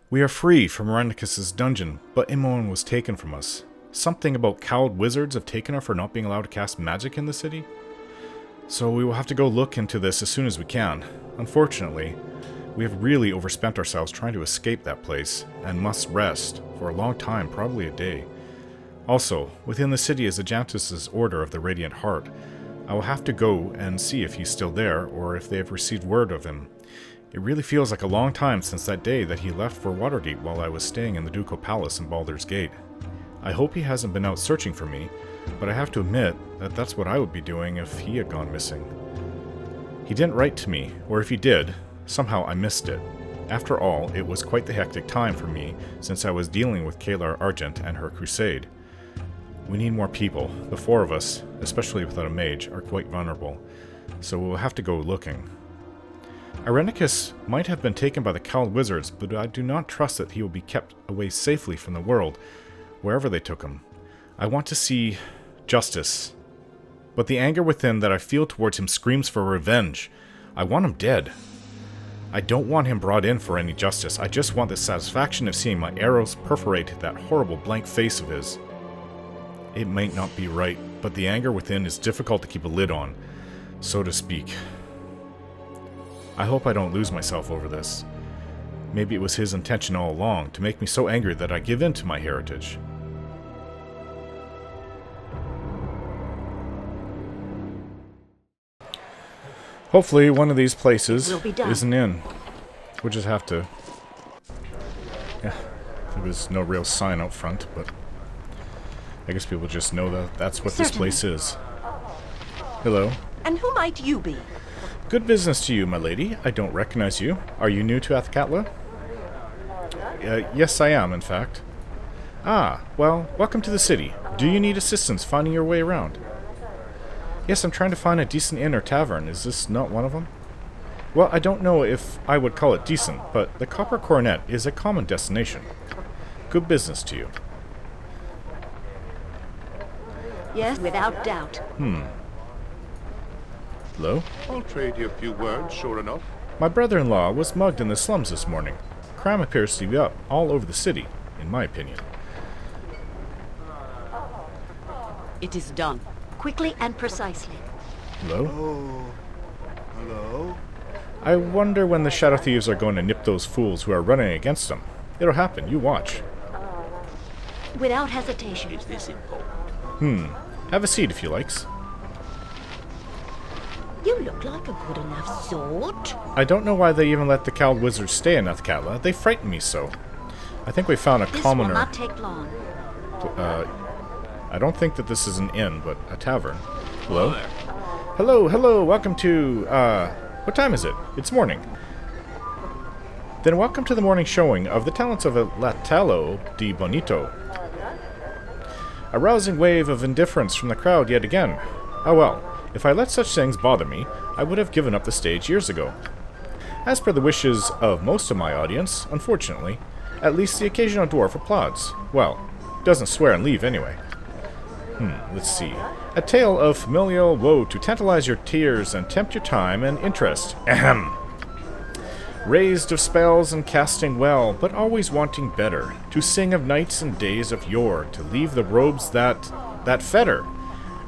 We are free from Irenicus' dungeon, but Imoen was taken from us. Something about Cowled Wizards have taken her for not being allowed to cast magic in the city? So we will have to go look into this as soon as we can. Unfortunately, we have really overspent ourselves trying to escape that place, and must rest for a long time, probably a day. Also, within the city is Ajantus' Order of the Radiant Heart. I will have to go and see if he's still there, or if they have received word of him. It really feels like a long time since that day that he left for Waterdeep while I was staying in the Ducal Palace in Baldur's Gate. I hope he hasn't been out searching for me, but I have to admit that that's what I would be doing if he had gone missing. He didn't write to me, or if he did, somehow I missed it. After all, it was quite the hectic time for me since I was dealing with Kalar Argent and her crusade. We need more people. The four of us, especially without a mage, are quite vulnerable, so we'll have to go looking. Irenicus might have been taken by the Cowled Wizards, but I do not trust that he will be kept away safely from the world, wherever they took him. I want to see justice, but the anger within that I feel towards him screams for revenge. I want him dead. I don't want him brought in for any justice. I just want the satisfaction of seeing my arrows perforate that horrible blank face of his. It might not be right, but the anger within is difficult to keep a lid on, so to speak. I hope I don't lose myself over this. Maybe it was his intention all along, to make me so angry that I give in to my heritage. Hopefully one of these places is an inn. We'll just have to... Yeah, there was no real sign out front, but... I guess people just know that that's what this place is. Hello. And who might you be? Good business to you, my lady. I don't recognize you. Are you new to Athkatla? Yes, I am, in fact. Ah, well, welcome to the city. Do you need assistance finding your way around? Yes, I'm trying to find a decent inn or tavern. Is this not one of them? Well, I don't know if I would call it decent, but the Copper Coronet is a common destination. Good business to you. Yes, without doubt. Hello? I'll trade you a few words, sure enough. My brother-in-law was mugged in the slums this morning. Crime appears to be up all over the city, in my opinion. It is done. Quickly and precisely. Hello? Oh, hello? I wonder when the Shadow Thieves are going to nip those fools who are running against them. It'll happen, you watch. Without hesitation. Is this important? Have a seat if you likes. You look like a good enough sort. I don't know why they even let the Cowled Wizards stay in Athkatla. They frighten me so. I think we found a This commoner... will not take long. I don't think that this is an inn, but a tavern. Hello? There. Hello, welcome to, what time is it? It's morning. Then welcome to the morning showing of the talents of Latalo di Bonito. A rousing wave of indifference from the crowd yet again. Oh well, if I let such things bother me, I would have given up the stage years ago. As per the wishes of most of my audience, unfortunately, at least the occasional dwarf applauds. Well, doesn't swear and leave anyway. Let's see. A tale of familial woe to tantalize your tears and tempt your time and interest. Ahem. Raised of spells and casting well, but always wanting better. To sing of nights and days of yore, to leave the robes that fetter.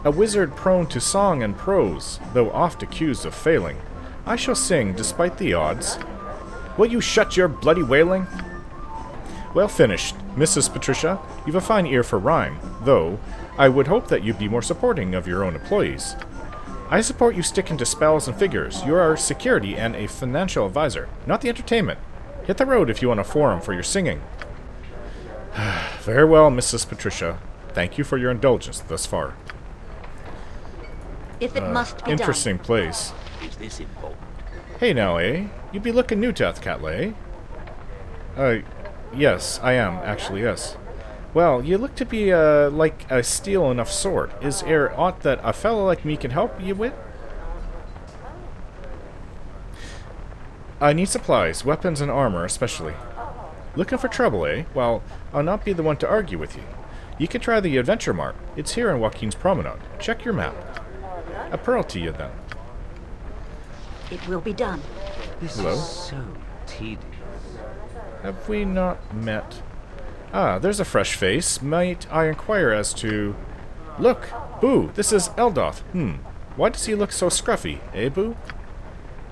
A wizard prone to song and prose, though oft accused of failing. I shall sing despite the odds. Will you shut your bloody wailing? Well finished, Mrs. Patricia. You've a fine ear for rhyme, though I would hope that you'd be more supporting of your own employees. I support you sticking to spells and figures. You are our security and a financial advisor, not the entertainment. Hit the road if you want a forum for your singing. Very well, Mrs. Patricia. Thank you for your indulgence thus far. If it must be Interesting place. Is this important? Hey now, eh? You'd be looking new to Athkatla, eh? Yes, I am, actually, yes. Well, you look to be, like a steel enough sort. Is there aught that a fellow like me can help you with? I need supplies, weapons and armor especially. Looking for trouble, eh? Well, I'll not be the one to argue with you. You can try the Adventure Mart. It's here in Joaquin's Promenade. Check your map. A pearl to you, then. It will be done. This Hello? is so tedious. Have we not met? Ah, there's a fresh face. Might I inquire as to... Look! Boo! This is Eldoth. Why does he look so scruffy, eh, Boo?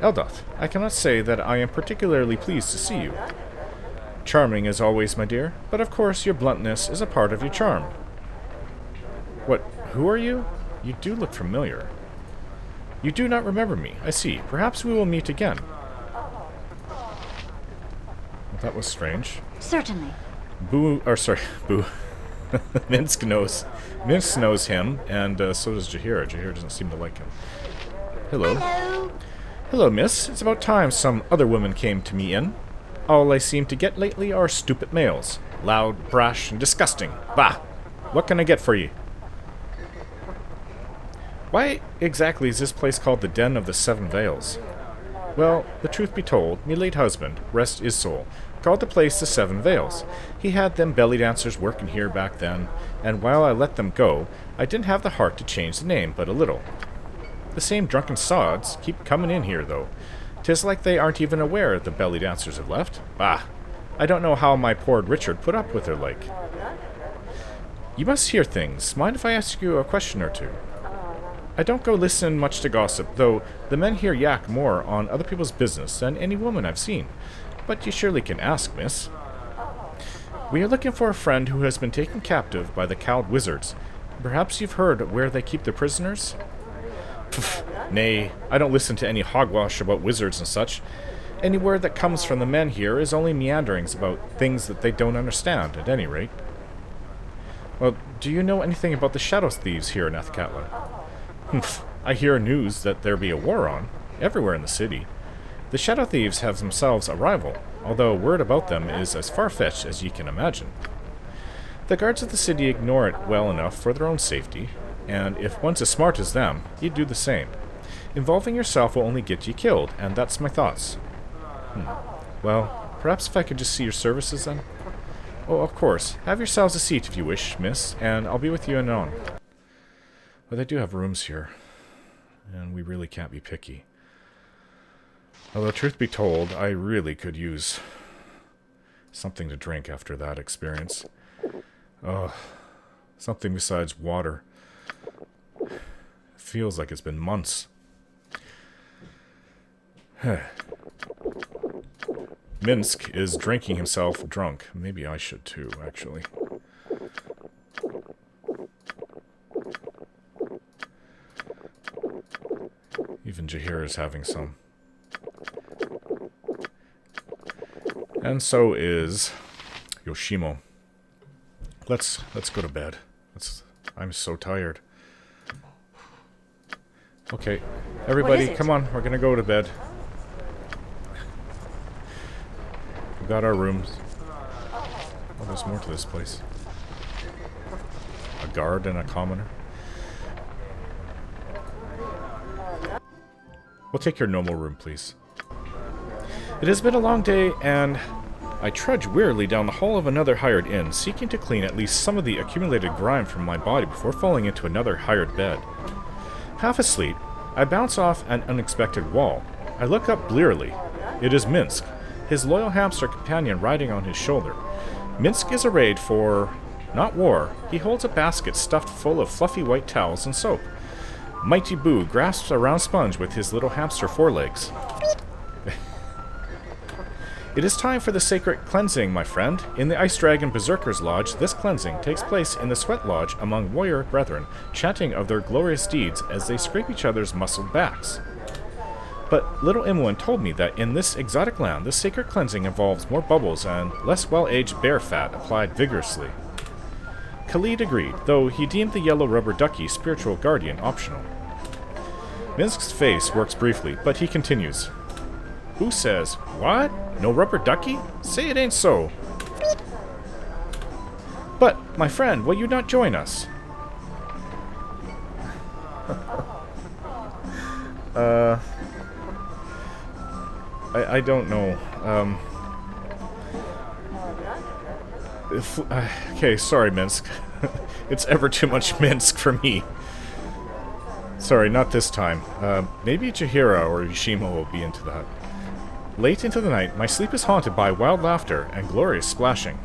Eldoth, I cannot say that I am particularly pleased to see you. Charming as always, my dear, but of course your bluntness is a part of your charm. What? Who are you? You do look familiar. You do not remember me, I see. Perhaps we will meet again. Well, that was strange. Certainly. Boo... Boo. Minsk knows him, and so does Jaheira. Jaheira doesn't seem to like him. Hello. Hello. Hello, miss. It's about time some other woman came to me in. All I seem to get lately are stupid males. Loud, brash, and disgusting. Bah! What can I get for ye? Why exactly is this place called the Den of the Seven Veils? Well, the truth be told, me late husband, rest his soul, called the place the Seven Veils. He had them belly dancers working here back then, and while I let them go, I didn't have the heart to change the name but a little. The same drunken sods keep coming in here, though. 'Tis like they aren't even aware the belly dancers have left. Bah! I don't know how my poor Richard put up with her like. You must hear things. Mind if I ask you a question or two? I don't go listen much to gossip, though the men here yak more on other people's business than any woman I've seen. But you surely can ask, miss. We are looking for a friend who has been taken captive by the Cowled Wizards. Perhaps you've heard where they keep their prisoners? Pff, nay, I don't listen to any hogwash about wizards and such. Any word that comes from the men here is only meanderings about things that they don't understand, at any rate. Well, do you know anything about the Shadow Thieves here in Athkatla? I hear news that there be a war on, everywhere in the city. The Shadow Thieves have themselves a rival, although word about them is as far-fetched as ye can imagine. The guards of the city ignore it well enough for their own safety, and if one's as smart as them, you'd do the same. Involving yourself will only get you killed, and that's my thoughts. Well, perhaps if I could just see your services then? Oh, of course. Have yourselves a seat if you wish, miss, and I'll be with you anon. Well, they do have rooms here, and we really can't be picky. Although, truth be told, I really could use something to drink after that experience. Something besides water. Feels like it's been months. Minsk is drinking himself drunk. Maybe I should too, actually. Even Jaheira is having some. And so is Yoshimo. Let's go to bed. I'm so tired. Okay, everybody, come on. We're gonna go to bed. We got our rooms. Oh, there's more to this place. A guard and a commoner. We'll take your normal room, please. It has been a long day, and I trudge wearily down the hall of another hired inn, seeking to clean at least some of the accumulated grime from my body before falling into another hired bed. Half asleep, I bounce off an unexpected wall. I look up blearily. It is Minsk, his loyal hamster companion riding on his shoulder. Minsk is arrayed for, not war. He holds a basket stuffed full of fluffy white towels and soap. Mighty Boo grasps a round sponge with his little hamster forelegs. It is time for the sacred cleansing, my friend. In the Ice Dragon Berserker's Lodge, this cleansing takes place in the Sweat Lodge among warrior brethren, chanting of their glorious deeds as they scrape each other's muscled backs. But little Imoen told me that in this exotic land, the sacred cleansing involves more bubbles and less well-aged bear fat applied vigorously. Khalid agreed, though he deemed the yellow rubber ducky spiritual guardian optional. Minsk's face works briefly, but he continues. Who says, what? No rubber ducky? Say it ain't so. But, my friend, will you not join us? I don't know. Okay, sorry, Minsk. It's ever too much Minsk for me. Sorry, not this time. Maybe Jaheira or Yoshimo will be into that. Late into the night, my sleep is haunted by wild laughter and glorious splashing.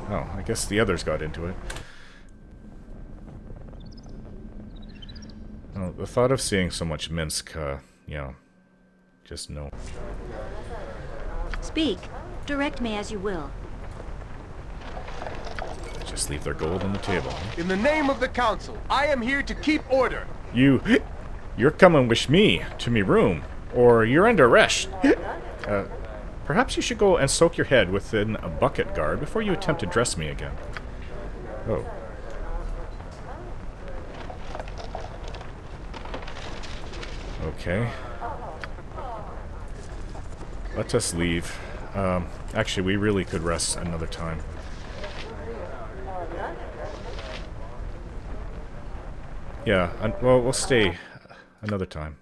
Oh, I guess the others got into it. Oh, the thought of seeing so much Minsk, just no. Speak. Direct me as you will. Just leave their gold on the table. In the name of the council, I am here to keep order. You're coming with me to me room, or you're under arrest. Perhaps you should go and soak your head within a bucket guard before you attempt to dress me again. Oh. Okay. Let us leave. Actually, we really could rest another time. Yeah, well, we'll stay another time.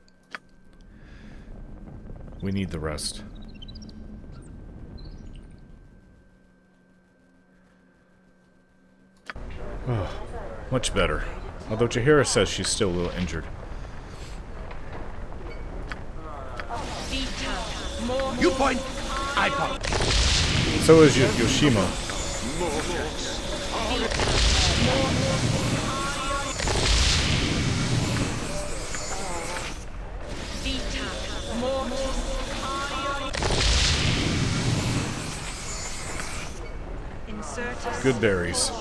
We need the rest. Oh, much better. Although Jaheira says she's still a little injured. You point, I point. So is Yoshimo. Good berries.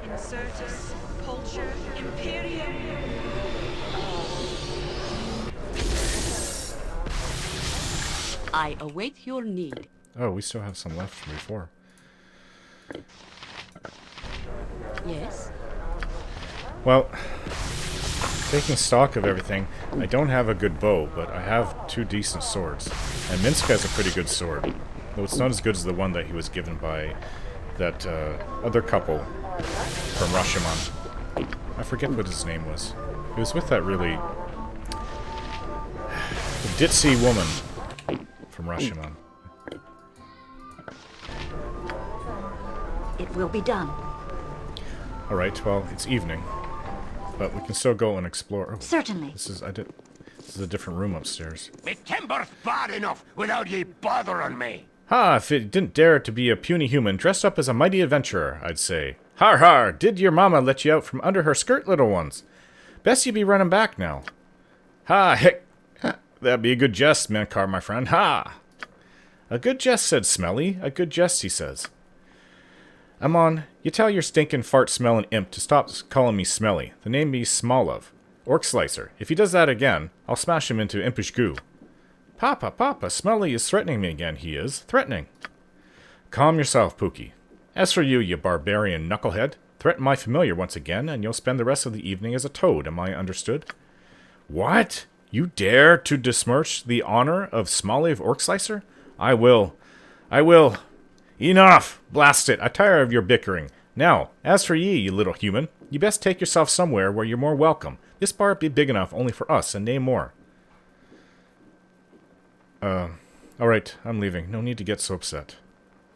Insertus Pulcher Imperium. I await your need. Oh, we still have some left from before. Yes? Well, taking stock of everything, I don't have a good bow, but I have 2 decent swords. And Minsk has a pretty good sword. Though it's not as good as the one that he was given by that other couple from Rashomon. I forget what his name was. He was with that really ditzy woman from Rashomon. It will be done. Alright, well, it's evening. But we can still go and explore. Oh, Certainly. This is a different room upstairs. Me timber's bad enough without ye bothering me. Ha! If it didn't dare to be a puny human dressed up as a mighty adventurer, I'd say. Har har! Did your mama let you out from under her skirt, little ones? Best you be running back now. Ha! Hick! That'd be a good jest, Mankar, my friend. Ha! A good jest, said Smelly. A good jest, he says. Amon, you tell your stinking fart-smelling imp to stop calling me Smelly. The name be Smolov. Orc Slicer. If he does that again, I'll smash him into impish goo. Papa, Smelly is threatening me again, he is. Threatening. Calm yourself, Pookie. As for you, you barbarian knucklehead, threaten my familiar once again, and you'll spend the rest of the evening as a toad, am I understood? What? You dare to besmirch the honor of Smolov Orc Slicer? I will. Enough! Blast it! I tire of your bickering. Now, as for ye, you little human, you best take yourself somewhere where you're more welcome. This bar be big enough only for us, and nay more. Alright, I'm leaving. No need to get so upset.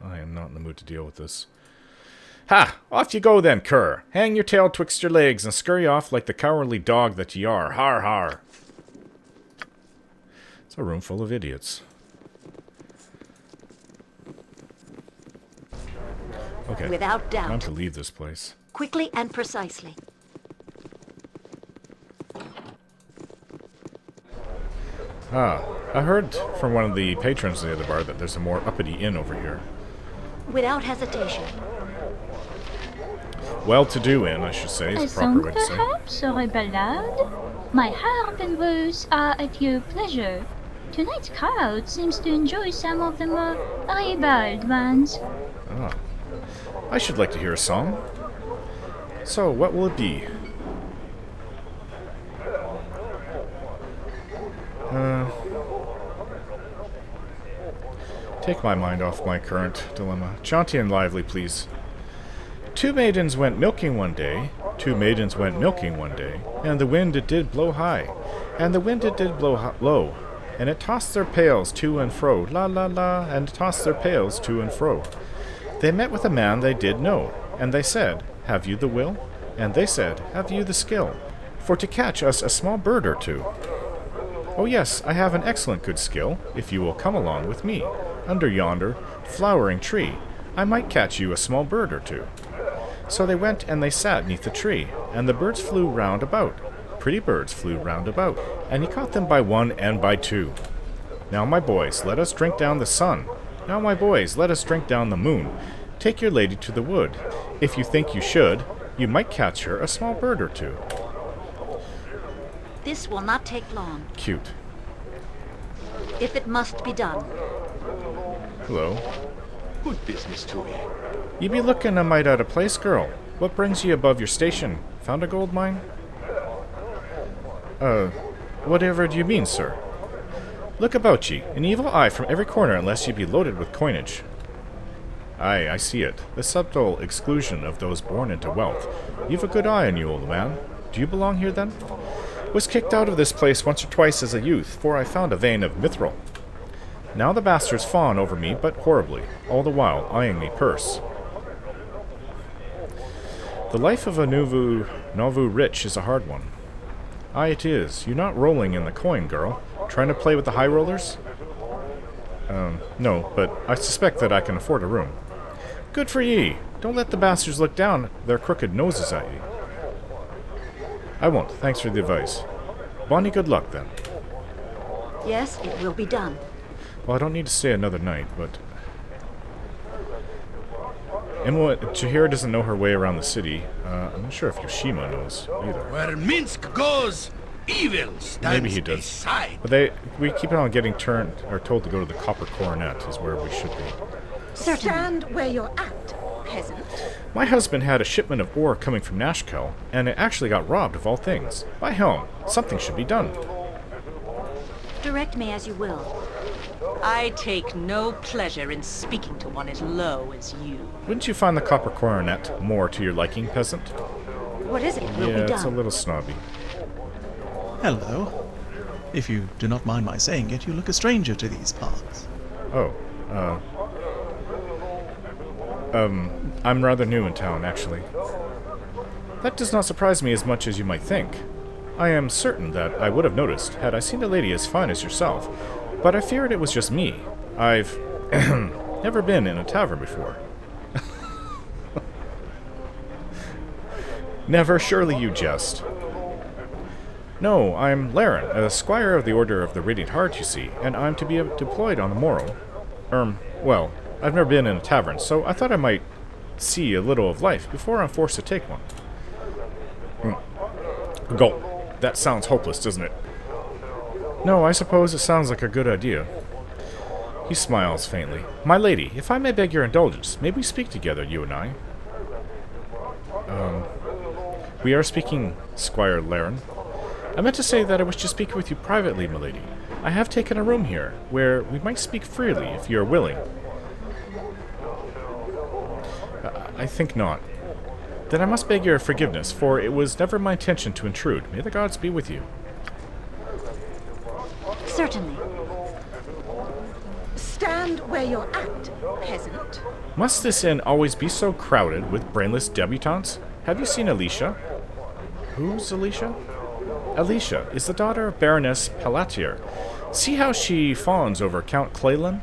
I am not in the mood to deal with this. Ha! Off you go then, cur! Hang your tail twixt your legs and scurry off like the cowardly dog that ye are. Har har! It's a room full of idiots. Okay, Without doubt. time to leave this place. Quickly and precisely. Ah, I heard from one of the patrons of the other bar that there's a more uppity inn over here. Without hesitation. Well-to-do inn, I should say, is A the proper song way to say. perhaps, or a ballade? My harp and voice are at your pleasure. Tonight's crowd seems to enjoy some of the more ribald ones. Ah, I should like to hear a song. So, what will it be? Take my mind off my current dilemma. Jaunty and lively, please. 2 maidens went milking one day, 2 maidens went milking one day, and the wind it did blow high, and the wind it did blow low, and it tossed their pails to and fro, la la la, and tossed their pails to and fro. They met with a man they did know, and they said, Have you the will? and they said, have you the skill for to catch us a small bird or two? Oh yes, I have an excellent good skill, if you will come along with me. Under yonder flowering tree, I might catch you a small bird or two. So they went and they sat neath the tree, and the birds flew round about. Pretty birds flew round about, and he caught them by one and by two. Now, my boys, let us drink down the sun. Now, my boys, let us drink down the moon. Take your lady to the wood. If you think you should, you might catch her a small bird or two. This will not take long, Cute. if it must be done. Hello. Good business to ye. You be looking a mite out of place, girl. What brings you above your station? Found a gold mine? Whatever do you mean, sir? Look about ye, an evil eye from every corner unless ye be loaded with coinage. Aye, I see it. The subtle exclusion of those born into wealth. You've a good eye on you, old man. Do you belong here, then? Was kicked out of this place once or twice as a youth, for I found a vein of mithril. Now the bastards fawn over me, but horribly, all the while eyeing me purse. The life of a Nauvoo rich is a hard one. Aye, it is. You're not rolling in the coin, girl. Trying to play with the high rollers? No, but I suspect that I can afford a room. Good for ye. Don't let the bastards look down their crooked noses at ye. I won't. Thanks for the advice. Bonnie, good luck, then. Yes, it will be done. Well, I don't need to stay another night, but... Chihira doesn't know her way around the city. I'm not sure if Yoshima knows either. Where Minsk goes, evil stands Maybe he does. beside. But we keep on getting turned or told to go to the Copper Coronet is where we should be. Stand where you're at, peasant. My husband had a shipment of ore coming from Nashkel, and it actually got robbed of all things. By helm, something should be done. Direct me as you will. I take no pleasure in speaking to one as low as you. Wouldn't you find the Copper Coronet more to your liking, peasant? What is it? Will be Yeah, it's a done. little snobby. Hello. If you do not mind my saying it, you look a stranger to these parts. Oh, I'm rather new in town, actually. That does not surprise me as much as you might think. I am certain that I would have noticed had I seen a lady as fine as yourself, but I feared it was just me. I've never been in a tavern before. Never, surely you jest. No, I'm Laren, a squire of the Order of the Radiant Heart, you see, and I'm to be deployed on the morrow. Well, I've never been in a tavern, so I thought I might see a little of life before I'm forced to take one. Gulp. That sounds hopeless, doesn't it? No, I suppose it sounds like a good idea. He smiles faintly. My lady, if I may beg your indulgence, may we speak together, you and I? We are speaking, Squire Laren. I meant to say that I wish to speak with you privately, my lady. I have taken a room here, where we might speak freely, if you are willing. I think not. Then I must beg your forgiveness, for it was never my intention to intrude. May the gods be with you. Certainly. Stand where you're at, peasant. Must this inn always be so crowded with brainless debutantes? Have you seen Alicia? Who's Alicia? Alicia is the daughter of Baroness Pellatier. See how she fawns over Count Claylan?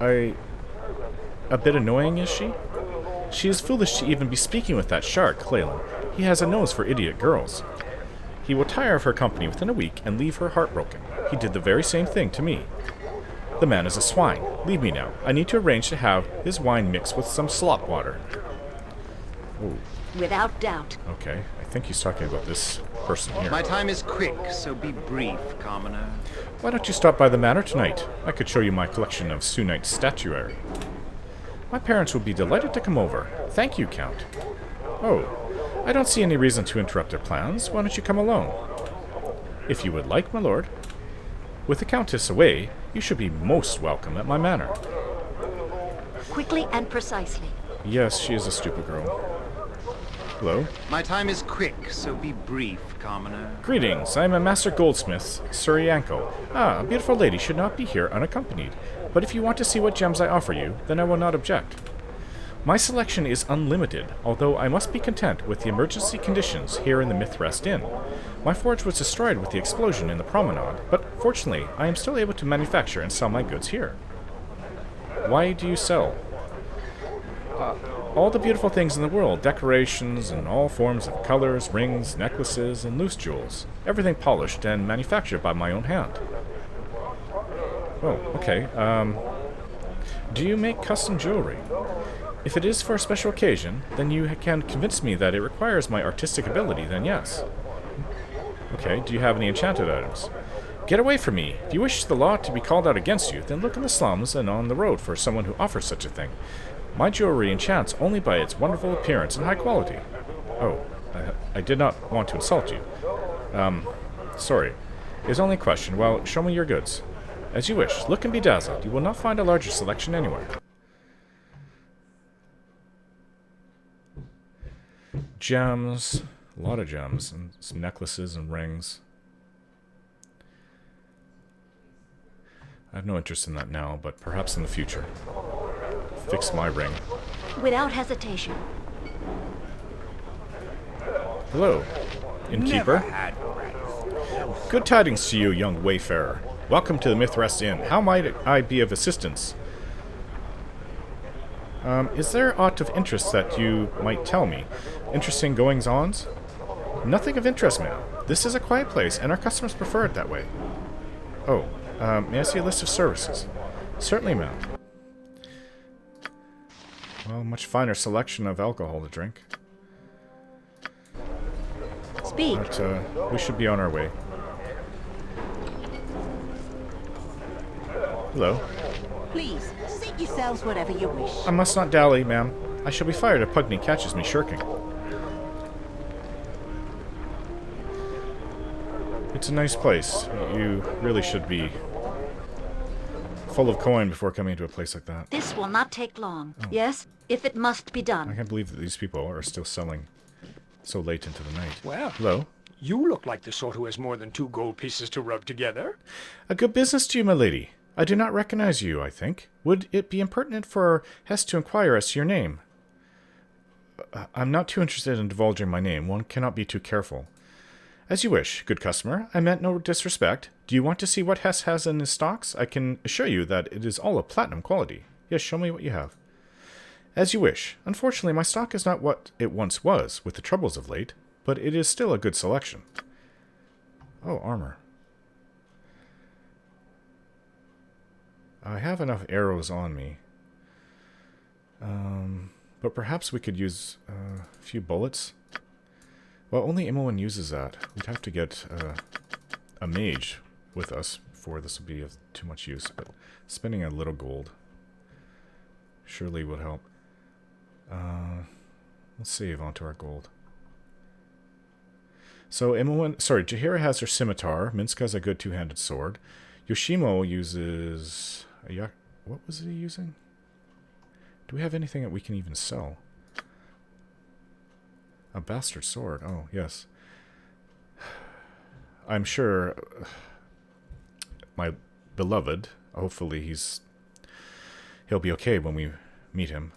A bit annoying, is she? She is foolish to even be speaking with that shark, Claylan. He has a nose for idiot girls. He will tire of her company within a week and leave her heartbroken. He did the very same thing to me. The man is a swine. Leave me now. I need to arrange to have his wine mixed with some slop water. Ooh, Without doubt. okay. I think he's talking about this person here. My time is quick, so be brief, commoner. Why don't you stop by the manor tonight? I could show you my collection of Sunite statuary. My parents would be delighted to come over. Thank you, Count. Oh, I don't see any reason to interrupt their plans. Why don't you come alone? If you would like, my lord. With the Countess away, you should be most welcome at my manor. Quickly and precisely. Yes, she is a stupid girl. Hello? My time is quick, so be brief, commoner. Greetings, I am a master goldsmith, Sir Yanko. Ah, a beautiful lady should not be here unaccompanied. But if you want to see what gems I offer you, then I will not object. My selection is unlimited, although I must be content with the emergency conditions here in the Mythrest Inn. My forge was destroyed with the explosion in the promenade, but fortunately I am still able to manufacture and sell my goods here. Why do you sell? All the beautiful things in the world, decorations in all forms of colors, rings, necklaces, and loose jewels. Everything polished and manufactured by my own hand. Oh, okay. Do you make custom jewelry? If it is for a special occasion, then you can convince me that it requires my artistic ability, then yes. Okay, do you have any enchanted items? Get away from me! If you wish the law to be called out against you, then look in the slums and on the road for someone who offers such a thing. My jewelry enchants only by its wonderful appearance and high quality. Oh, I did not want to insult you. Sorry. It was only a question. Well, show me your goods. As you wish. Look and be dazzled. You will not find a larger selection anywhere. Gems. A lot of gems. And some necklaces and rings. I have no interest in that now, but perhaps in the future. Fix my ring. Without hesitation. Hello, innkeeper. Good tidings to you, young wayfarer. Welcome to the Mythrest Inn. How might I be of assistance? Is there aught of interest that you might tell me? Interesting goings-ons? Nothing of interest, ma'am. This is a quiet place, and our customers prefer it that way. Oh, may I see a list of services? Certainly, ma'am. Well, much finer selection of alcohol to drink. Speak. But, we should be on our way. Hello. Please, seat yourselves wherever you wish. I must not dally, ma'am. I shall be fired if Pugny catches me shirking. It's a nice place. You really should be full of coin before coming into a place like that. This will not take long. Oh. Yes, if it must be done. I can't believe that these people are still selling so late into the night. Well, hello. You look like the sort who has more than 2 gold pieces to rub together. A good business to you, my lady. I do not recognize you, I think. Would it be impertinent for Hess to inquire as to your name? I'm not too interested in divulging my name. One cannot be too careful. As you wish, good customer. I meant no disrespect. Do you want to see what Hess has in his stocks? I can assure you that it is all of platinum quality. Yes, show me what you have. As you wish. Unfortunately, my stock is not what it once was, with the troubles of late, but it is still a good selection. Oh, armor. I have enough arrows on me. But perhaps we could use a few bullets. Well, only Imoen uses that. We'd have to get a mage with us before this would be of too much use. But spending a little gold surely would help. Let's save onto our gold. So Imoen, sorry, Jaheira has her scimitar. Minska has a good two-handed sword. Yoshimo uses what was he using? Do we have anything that we can even sell? A bastard sword. Oh, yes. I'm sure my beloved, hopefully he'll be okay when we meet him,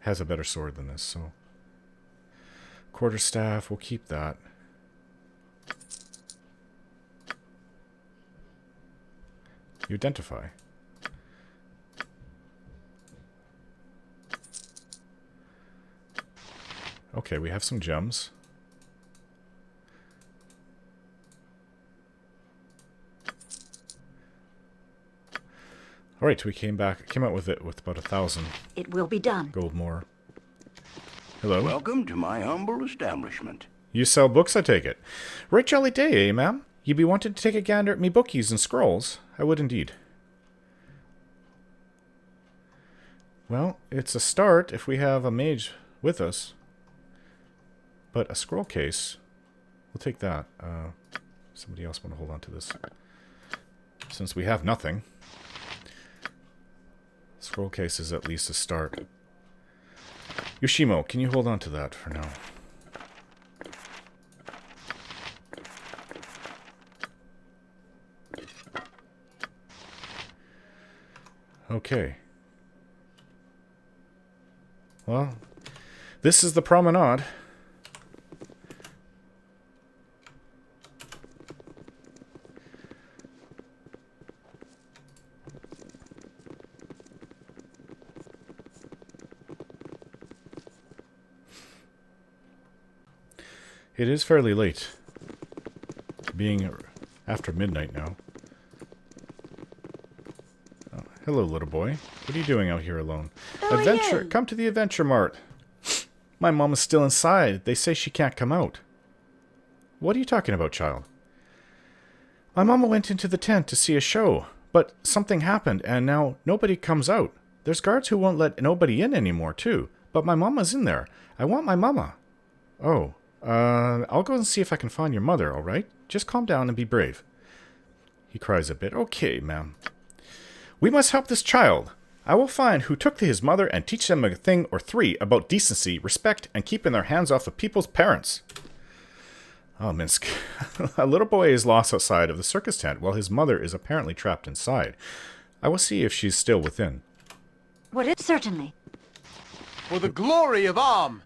has a better sword than this, so. Quarterstaff, we'll keep that. You identify. Okay, we have some gems. Alright, we came out with it with about 1,000. It will be done. Gold more. Hello. Welcome to my humble establishment. You sell books, I take it. Right jolly day, eh, ma'am? You be wanting to take a gander at me bookies and scrolls? I would indeed. Well, it's a start if we have a mage with us. But a scroll case, we'll take that. Somebody else want to hold on to this. Since we have nothing. Scroll case is at least a start. Yoshimo, can you hold on to that for now? Okay. Well, this is the promenade. It is fairly late, being after midnight now. Oh, hello, little boy. What are you doing out here alone? Adventure! Come to the Adventure Mart! My mom is still inside. They say she can't come out. What are you talking about, child? My mama went into the tent to see a show, but something happened, and now nobody comes out. There's guards who won't let nobody in anymore, too. But my mama's in there. I want my mama. Oh. I'll go and see if I can find your mother, all right? Just calm down and be brave. He cries a bit. Okay, ma'am. We must help this child. I will find who took his mother and teach them a thing or three about decency, respect, and keeping their hands off of people's parents. Oh, Minsk. A little boy is lost outside of the circus tent while his mother is apparently trapped inside. I will see if she's still within. What is certainly? For the glory of Arm!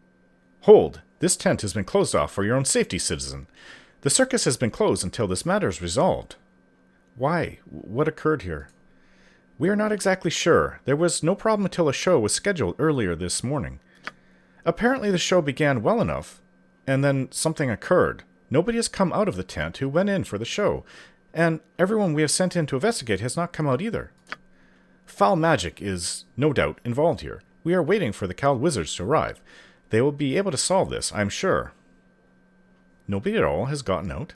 Hold! This tent has been closed off for your own safety, citizen. The circus has been closed until this matter is resolved. Why? What occurred here? We are not exactly sure. There was no problem until a show was scheduled earlier this morning. Apparently the show began well enough, and then something occurred. Nobody has come out of the tent who went in for the show, and everyone we have sent in to investigate has not come out either. Foul magic is, no doubt, involved here. We are waiting for the Cowled Wizards to arrive. They will be able to solve this, I'm sure. Nobody at all has gotten out?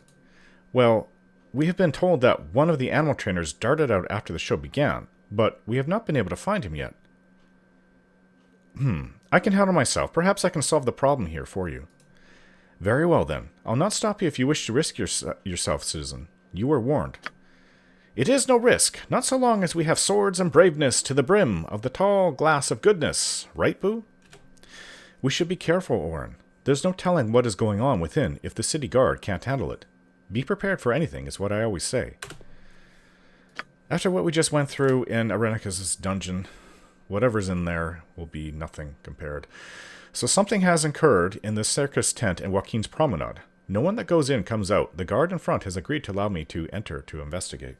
Well, we have been told that one of the animal trainers darted out after the show began, but we have not been able to find him yet. I can handle myself. Perhaps I can solve the problem here for you. Very well, then. I'll not stop you if you wish to risk yourself, citizen. You were warned. It is no risk, not so long as we have swords and braveness to the brim of the tall glass of goodness. Right, Boo? We should be careful, Orin. There's no telling what is going on within if the city guard can't handle it. Be prepared for anything is what I always say. After what we just went through in Irenicus' dungeon, whatever's in there will be nothing compared. So something has occurred in the circus tent in Joaquin's promenade. No one that goes in comes out. The guard in front has agreed to allow me to enter to investigate.